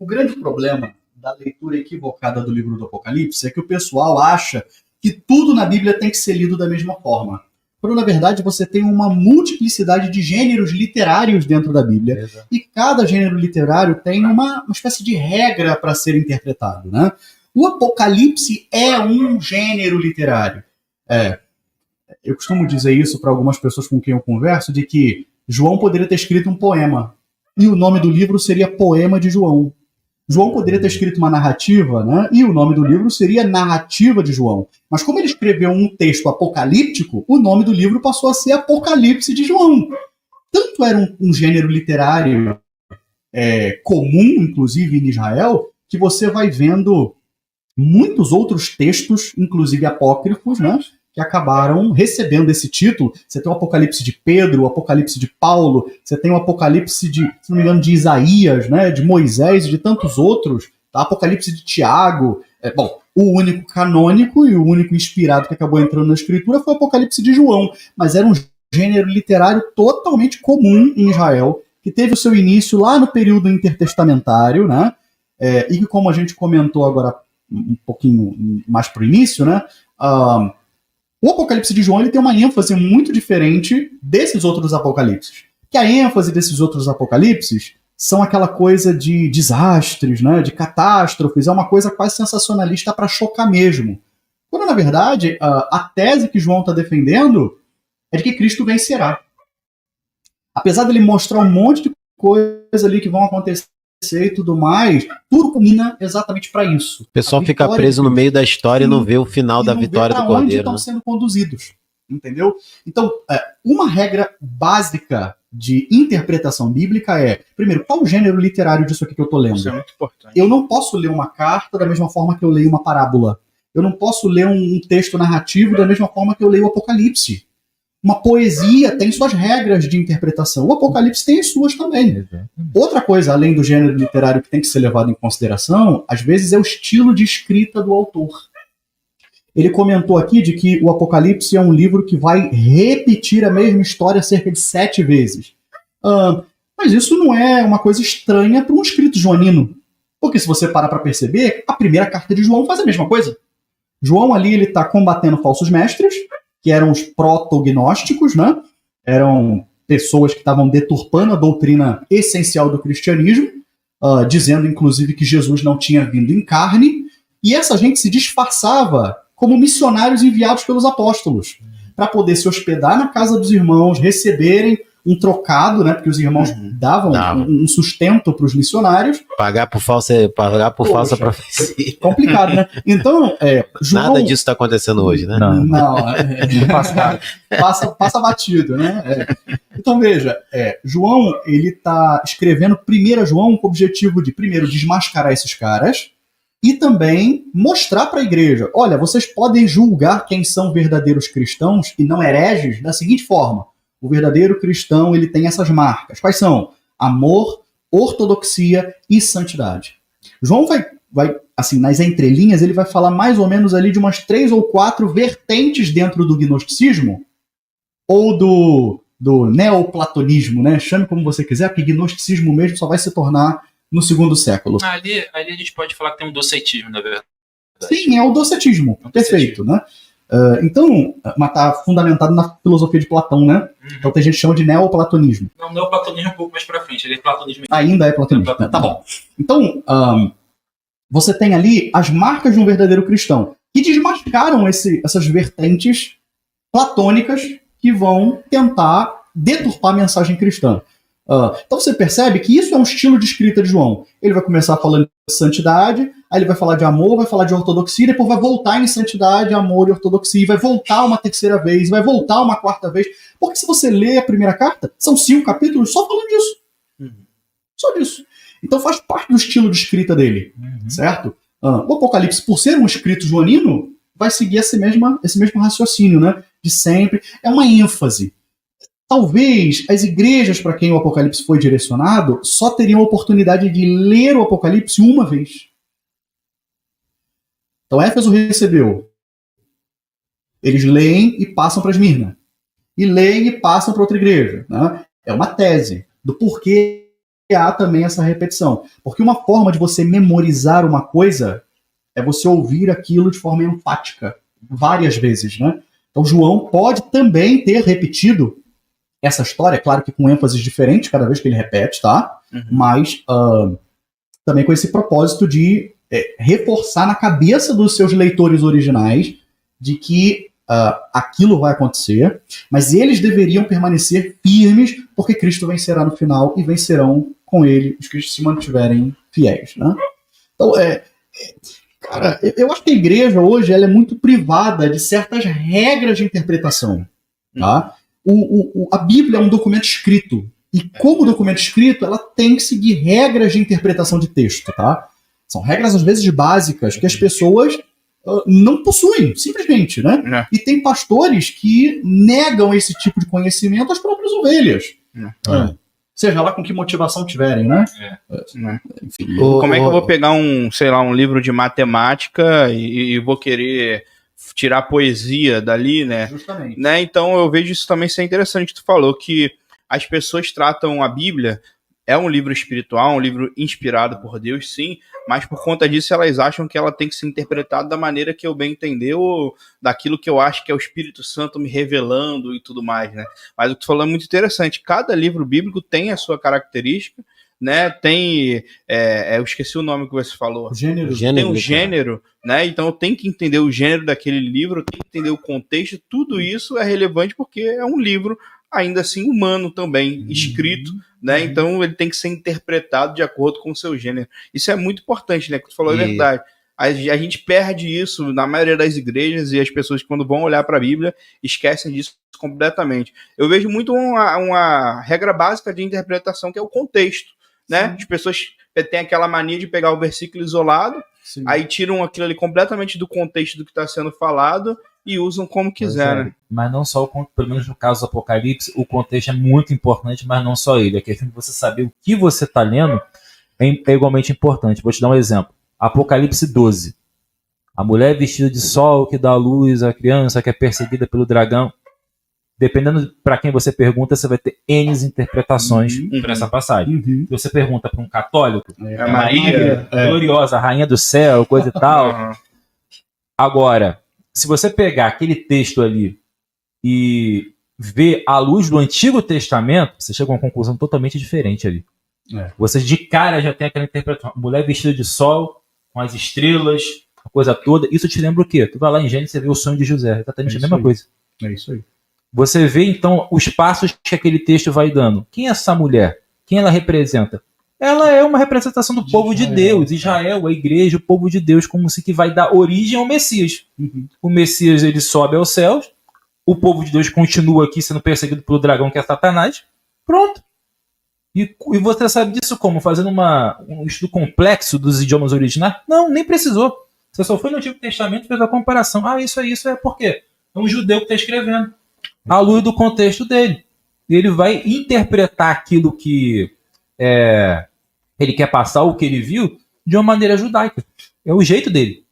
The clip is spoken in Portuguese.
O grande problema da leitura equivocada do livro do Apocalipse é que o pessoal acha que tudo na Bíblia tem que ser lido da mesma forma. Quando, na verdade, você tem uma multiplicidade de gêneros literários dentro da Bíblia. Exato. E cada gênero literário tem uma espécie de regra para ser interpretado, né? O Apocalipse é um gênero literário. Eu costumo dizer isso para algumas pessoas com quem eu converso, de que João poderia ter escrito um poema. E o nome do livro seria Poema de João. João poderia ter escrito uma narrativa, né? E o nome do livro seria Narrativa de João. Mas como ele escreveu um texto apocalíptico, o nome do livro passou a ser Apocalipse de João. Tanto era um gênero literário comum, inclusive em Israel, que você vai vendo muitos outros textos, inclusive apócrifos, né? Que acabaram recebendo esse título. Você tem o Apocalipse de Pedro, o Apocalipse de Paulo, você tem o Apocalipse de, se não me engano, de Isaías, né, de Moisés e de tantos outros, tá? Apocalipse de Tiago. O único canônico e o único inspirado que acabou entrando na escritura foi o Apocalipse de João, mas era um gênero literário totalmente comum em Israel, que teve o seu início lá no período intertestamentário, né, e que, como a gente comentou agora um pouquinho mais para o início, né, o Apocalipse de João ele tem uma ênfase muito diferente desses outros apocalipses. Que a ênfase desses outros apocalipses são aquela coisa de desastres, né, de catástrofes, é uma coisa quase sensacionalista para chocar mesmo. Quando, na verdade, a tese que João está defendendo é de que Cristo vencerá. Apesar dele mostrar um monte de coisa ali que vão acontecer e tudo mais, tudo culmina exatamente para isso. O pessoal fica preso no meio da história e não vê o final da vitória do Cordeiro. Onde estão sendo conduzidos, entendeu? Então, uma regra básica de interpretação bíblica primeiro, qual o gênero literário disso aqui que eu estou lendo? Isso é muito importante. Eu não posso ler uma carta da mesma forma que eu leio uma parábola. Eu não posso ler um texto narrativo da mesma forma que eu leio o Apocalipse. Uma poesia tem suas regras de interpretação. O Apocalipse tem as suas também. Outra coisa, além do gênero literário que tem que ser levado em consideração, às vezes é o estilo de escrita do autor. Ele comentou aqui de que o Apocalipse é um livro que vai repetir a mesma história cerca de 7 vezes. Mas isso não é uma coisa estranha para um escrito joanino. Porque se você parar para perceber, a primeira carta de João faz a mesma coisa. João ali ele está combatendo falsos mestres, que eram os protognósticos, né? Eram pessoas que estavam deturpando a doutrina essencial do cristianismo, dizendo, inclusive, que Jesus não tinha vindo em carne, e essa gente se disfarçava como missionários enviados pelos apóstolos, para poder se hospedar na casa dos irmãos, receberem um trocado, né? Porque os irmãos davam um sustento para os missionários. Pagar por falsa profecia. Complicado, né? Então, João... Nada disso está acontecendo hoje, né? Não, passa batido, né? Então, veja, João, ele está escrevendo 1 João com o objetivo de, primeiro, desmascarar esses caras e também mostrar para a igreja, olha, vocês podem julgar quem são verdadeiros cristãos e não hereges da seguinte forma: o verdadeiro cristão, ele tem essas marcas. Quais são? Amor, ortodoxia e santidade. João vai assim, nas entrelinhas, ele vai falar mais ou menos ali de umas 3 ou 4 vertentes dentro do gnosticismo ou do neoplatonismo, né? Chame como você quiser, porque gnosticismo mesmo só vai se tornar no 2º século. Ali a gente pode falar que tem um docetismo, na verdade. Sim, é o docetismo. Perfeito, né? Mas está fundamentado na filosofia de Platão, né? Então tem gente que chama de neoplatonismo. Não, neoplatonismo é um pouco mais pra frente, ele é platonismo. Ainda é platonismo. Tá bom. Então, você tem ali as marcas de um verdadeiro cristão, que desmascaram essas vertentes platônicas que vão tentar deturpar a mensagem cristã. Então você percebe que isso é um estilo de escrita de João. Ele vai começar falando de santidade, aí ele vai falar de amor, vai falar de ortodoxia, depois vai voltar em santidade, amor e ortodoxia, vai voltar uma 3ª vez, vai voltar uma 4ª vez. Porque se você lê a primeira carta, são 5 capítulos só falando disso. Só disso. Então faz parte do estilo de escrita dele, certo? O Apocalipse, por ser um escrito joanino, vai seguir esse mesmo raciocínio, né? De sempre. É uma ênfase. Talvez as igrejas para quem o Apocalipse foi direcionado só teriam a oportunidade de ler o Apocalipse uma vez. Então Éfeso recebeu. Eles leem e passam para Esmirna. E leem e passam para outra igreja. Né? É uma tese do porquê há também essa repetição. Porque uma forma de você memorizar uma coisa é você ouvir aquilo de forma enfática, várias vezes, né? Então João pode também ter repetido essa história, claro que com ênfases diferentes cada vez que ele repete, tá? Mas também com esse propósito de reforçar na cabeça dos seus leitores originais de que aquilo vai acontecer, mas eles deveriam permanecer firmes, porque Cristo vencerá no final e vencerão com ele os que se mantiverem fiéis, né? Então, cara, eu acho que a igreja hoje ela é muito privada de certas regras de interpretação, tá? A Bíblia é um documento escrito, e como documento escrito, ela tem que seguir regras de interpretação de texto, tá? São regras, às vezes, básicas que as pessoas não possuem, simplesmente, né? E tem pastores que negam esse tipo de conhecimento às próprias ovelhas. Seja lá com que motivação tiverem, né? Enfim, como é que eu vou pegar um livro de matemática e vou querer tirar poesia dali, né? Justamente. Né? Então eu vejo isso também ser interessante que tu falou, que as pessoas tratam a Bíblia, é um livro espiritual, um livro inspirado por Deus, sim, mas por conta disso elas acham que ela tem que ser interpretada da maneira que eu bem entender, ou daquilo que eu acho que é o Espírito Santo me revelando e tudo mais, né? Mas o que tu falou é muito interessante. Cada livro bíblico tem a sua característica, né? Tem, eu esqueci o nome que você falou. O gênero. Tem um gênero, né? Então eu tenho que entender o gênero daquele livro, eu tenho que entender o contexto. Tudo isso é relevante porque é um livro ainda assim humano também, escrito, né? Então ele tem que ser interpretado de acordo com o seu gênero. Isso é muito importante, né? Que tu falou a verdade. A gente perde isso na maioria das igrejas, e as pessoas, quando vão olhar para a Bíblia, esquecem disso completamente. Eu vejo muito uma regra básica de interpretação, que é o contexto, né? Sim. As pessoas têm aquela mania de pegar o versículo isolado, aí tiram aquilo ali completamente do contexto do que está sendo falado e usam como quiser, né? Mas não só, pelo menos no caso do Apocalipse, o contexto é muito importante, mas não só ele. A questão de você saber o que você está lendo é igualmente importante. Vou te dar um exemplo. Apocalipse 12. A mulher vestida de sol que dá à luz à criança que é perseguida pelo dragão. Dependendo para quem você pergunta, você vai ter N interpretações para essa passagem. Se você pergunta para um católico, a Maria, gloriosa, rainha do céu, coisa e tal. Agora, se você pegar aquele texto ali e ver à luz do Antigo Testamento, você chega a uma conclusão totalmente diferente ali. Você de cara já tem aquela interpretação. Mulher vestida de sol, com as estrelas, a coisa toda. Isso te lembra o quê? Tu vai lá em Gênesis e vê o sonho de José. Exatamente a mesma coisa. É isso aí. Você vê, então, os passos que aquele texto vai dando. Quem é essa mulher? Quem ela representa? Ela é uma representação do povo de Deus. Israel, a igreja, o povo de Deus, como se que vai dar origem ao Messias. O Messias, ele sobe aos céus. O povo de Deus continua aqui sendo perseguido pelo dragão, que é Satanás. Pronto. E você sabe disso como? Fazendo um estudo complexo dos idiomas originais? Não, nem precisou. Você só foi no Antigo Testamento e fez a comparação. Isso é por quê? É um judeu que está escrevendo. À luz do contexto dele. E ele vai interpretar aquilo que ele quer passar, o que ele viu, de uma maneira judaica. É o jeito dele.